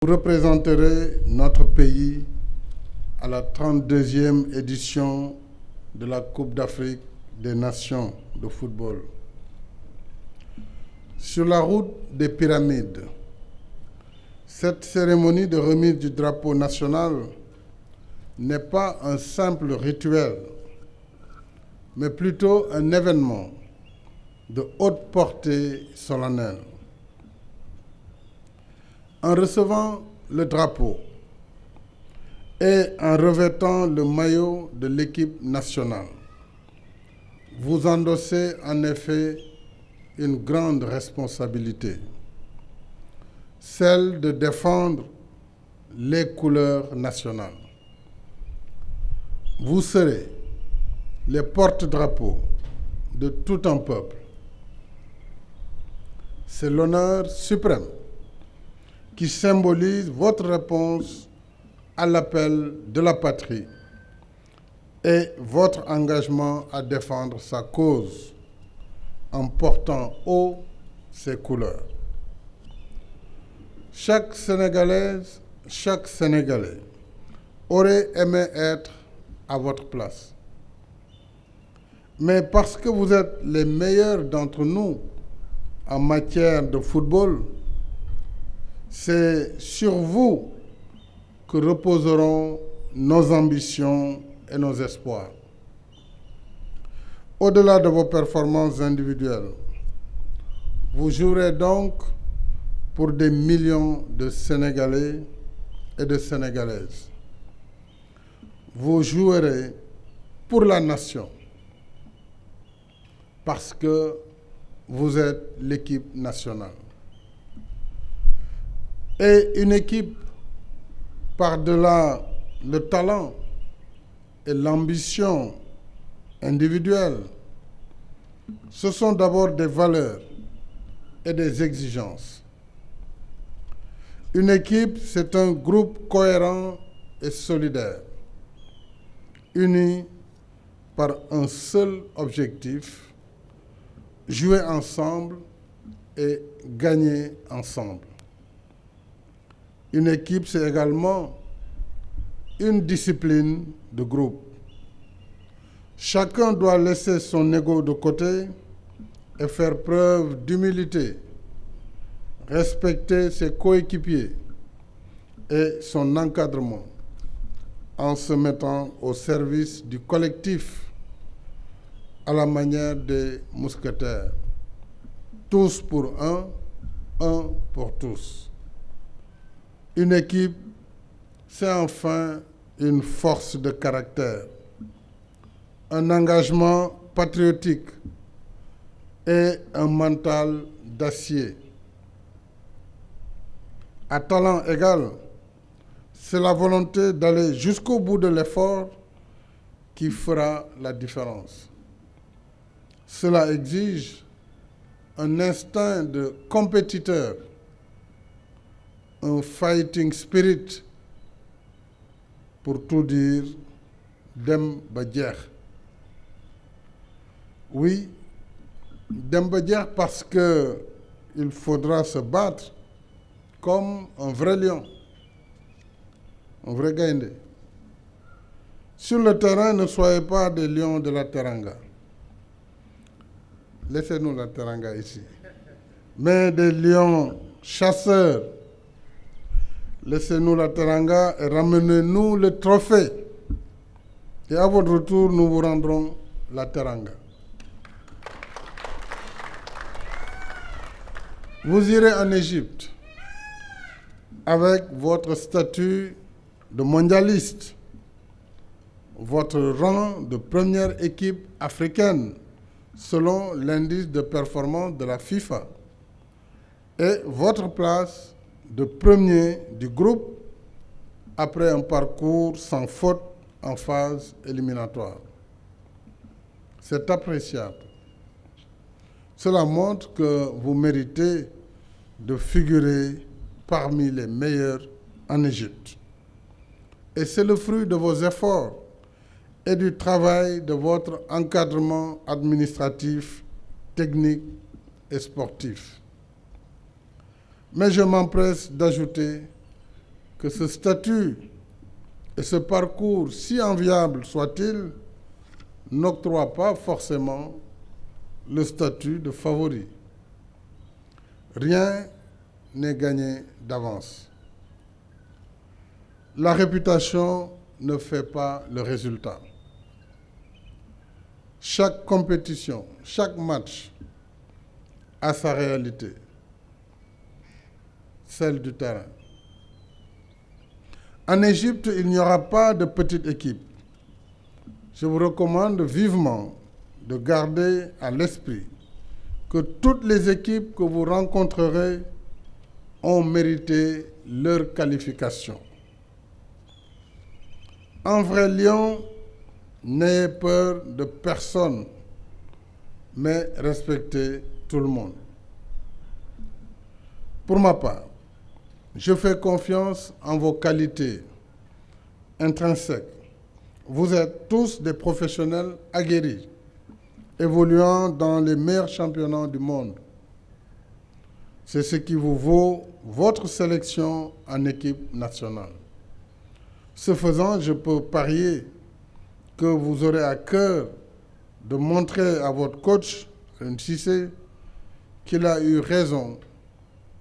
Vous représenterez notre pays à la 32e édition de la Coupe d'Afrique des Nations de football. Sur la route des pyramides, cette cérémonie de remise du drapeau national n'est pas un simple rituel, mais plutôt un événement de haute portée solennelle. En recevant le drapeau et en revêtant le maillot de l'équipe nationale, vous endossez en effet une grande responsabilité, celle de défendre les couleurs nationales. Vous serez les porte-drapeaux de tout un peuple. C'est l'honneur suprême qui symbolise votre réponse à l'appel de la patrie et votre engagement à défendre sa cause en portant haut ses couleurs. Chaque Sénégalaise, chaque Sénégalais aurait aimé être à votre place. Mais parce que vous êtes les meilleurs d'entre nous en matière de football, c'est sur vous que reposeront nos ambitions et nos espoirs. Au-delà de vos performances individuelles, vous jouerez donc pour des millions de Sénégalais et de Sénégalaises. Vous jouerez pour la nation parce que vous êtes l'équipe nationale. Et une équipe, par-delà le talent et l'ambition individuelle, ce sont d'abord des valeurs et des exigences. Une équipe, c'est un groupe cohérent et solidaire, uni par un seul objectif: jouer ensemble et gagner ensemble. Une équipe, c'est également une discipline de groupe. Chacun doit laisser son ego de côté et faire preuve d'humilité, respecter ses coéquipiers et son encadrement en se mettant au service du collectif à la manière des mousquetaires. Tous pour un pour tous. Une équipe, c'est enfin une force de caractère, un engagement patriotique et un mental d'acier. À talent égal, c'est la volonté d'aller jusqu'au bout de l'effort qui fera la différence. Cela exige un instinct de compétiteur, un fighting spirit, pour tout dire, dem ba jeex. Oui, dem ba jeex parce que il faudra se battre comme un vrai lion, un vrai gaïndé. Sur le terrain, ne soyez pas des lions de la teranga. Laissez-nous la teranga ici. Mais des lions chasseurs. Laissez-nous la teranga et ramenez-nous le trophée. Et à votre retour, nous vous rendrons la teranga. Vous irez en Égypte avec votre statut de mondialiste, votre rang de première équipe africaine selon l'indice de performance de la FIFA et votre place de premier du groupe après un parcours sans faute en phase éliminatoire. C'est appréciable. Cela montre que vous méritez de figurer parmi les meilleurs en Égypte. Et c'est le fruit de vos efforts et du travail de votre encadrement administratif, technique et sportif. Mais je m'empresse d'ajouter que ce statut et ce parcours, si enviables soient-ils, n'octroient pas forcément le statut de favori. Rien n'est gagné d'avance. La réputation ne fait pas le résultat. Chaque compétition, chaque match a sa réalité, celle du terrain. En Égypte, il n'y aura pas de petite équipe. Je vous recommande vivement de garder à l'esprit que toutes les équipes que vous rencontrerez ont mérité leur qualification. En vrai lion, n'ayez peur de personne, mais respectez tout le monde. Pour ma part, je fais confiance en vos qualités intrinsèques. Vous êtes tous des professionnels aguerris, évoluant dans les meilleurs championnats du monde. C'est ce qui vous vaut votre sélection en équipe nationale. Ce faisant, je peux parier que vous aurez à cœur de montrer à votre coach, Aliou Cissé, qu'il a eu raison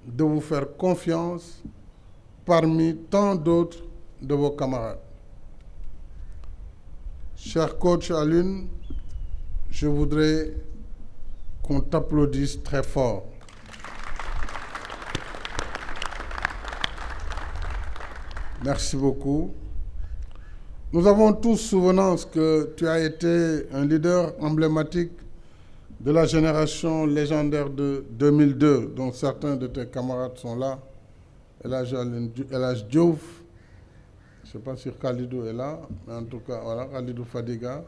de vous faire confiance parmi tant d'autres de vos camarades. Cher coach Aliou, je voudrais qu'on t'applaudisse très fort. Merci beaucoup. Nous avons tous souvenance que tu as été un leader emblématique de la génération légendaire de 2002, dont certains de tes camarades sont là. El Hadj Diouf, je ne sais pas si Khalidou est là, mais en tout cas, voilà, Khalidou Fadiga,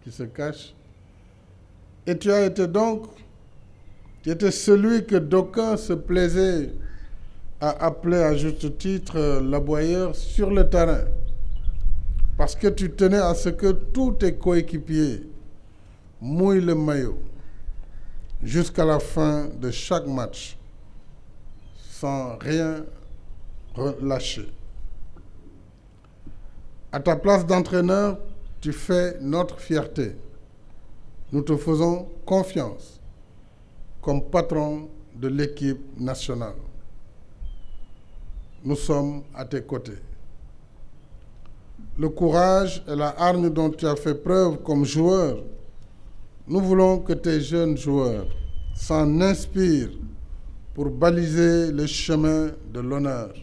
qui se cache. Et tu étais celui que d'aucuns se plaisaient à appeler à juste titre l'aboyeur sur le terrain. Parce que tu tenais à ce que tous tes coéquipiers mouillent le maillot jusqu'à la fin de chaque match, sans rien relâcher. À ta place d'entraîneur, tu fais notre fierté. Nous te faisons confiance comme patron de l'équipe nationale. Nous sommes à tes côtés. Le courage et la hargne dont tu as fait preuve comme joueur, nous voulons que tes jeunes joueurs s'en inspirent pour baliser le chemin de l'honneur.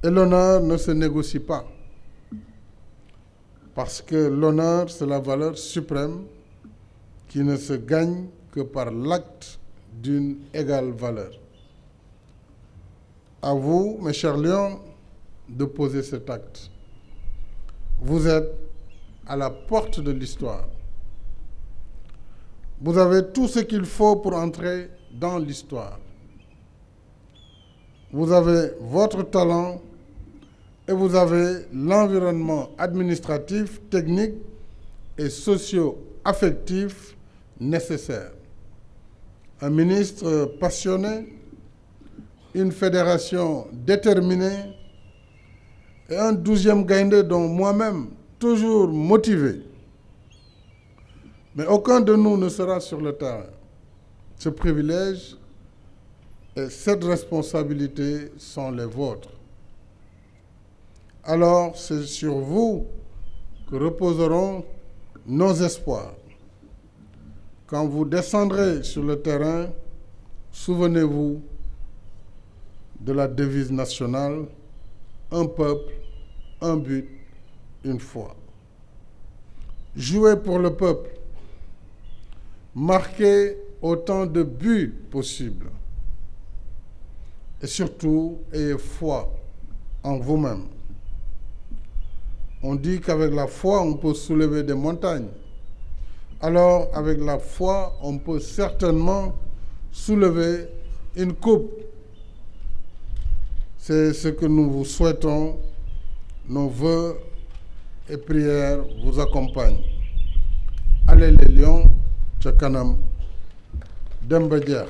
Et l'honneur ne se négocie pas, parce que l'honneur, c'est la valeur suprême qui ne se gagne que par l'acte d'une égale valeur. À vous, mes chers lions, de poser cet acte. Vous êtes à la porte de l'histoire. Vous avez tout ce qu'il faut pour entrer dans l'histoire. Vous avez votre talent et vous avez l'environnement administratif, technique et socio-affectif nécessaire. Un ministre passionné, une fédération déterminée et un 12e Gaïndé dont moi-même, toujours motivé. Mais aucun de nous ne sera sur le terrain. Ce privilège et cette responsabilité sont les vôtres. Alors, c'est sur vous que reposeront nos espoirs. Quand vous descendrez sur le terrain, souvenez-vous de la devise nationale, un peuple, un but, une foi. Jouez pour le peuple. Marquez autant de buts possible. Et surtout, ayez foi en vous-même. On dit qu'avec la foi, on peut soulever des montagnes. Alors, avec la foi, on peut certainement soulever une coupe. C'est ce que nous vous souhaitons. Nos vœux et prières vous accompagnent. Allez les lions, ca kanam, dem ba jeex.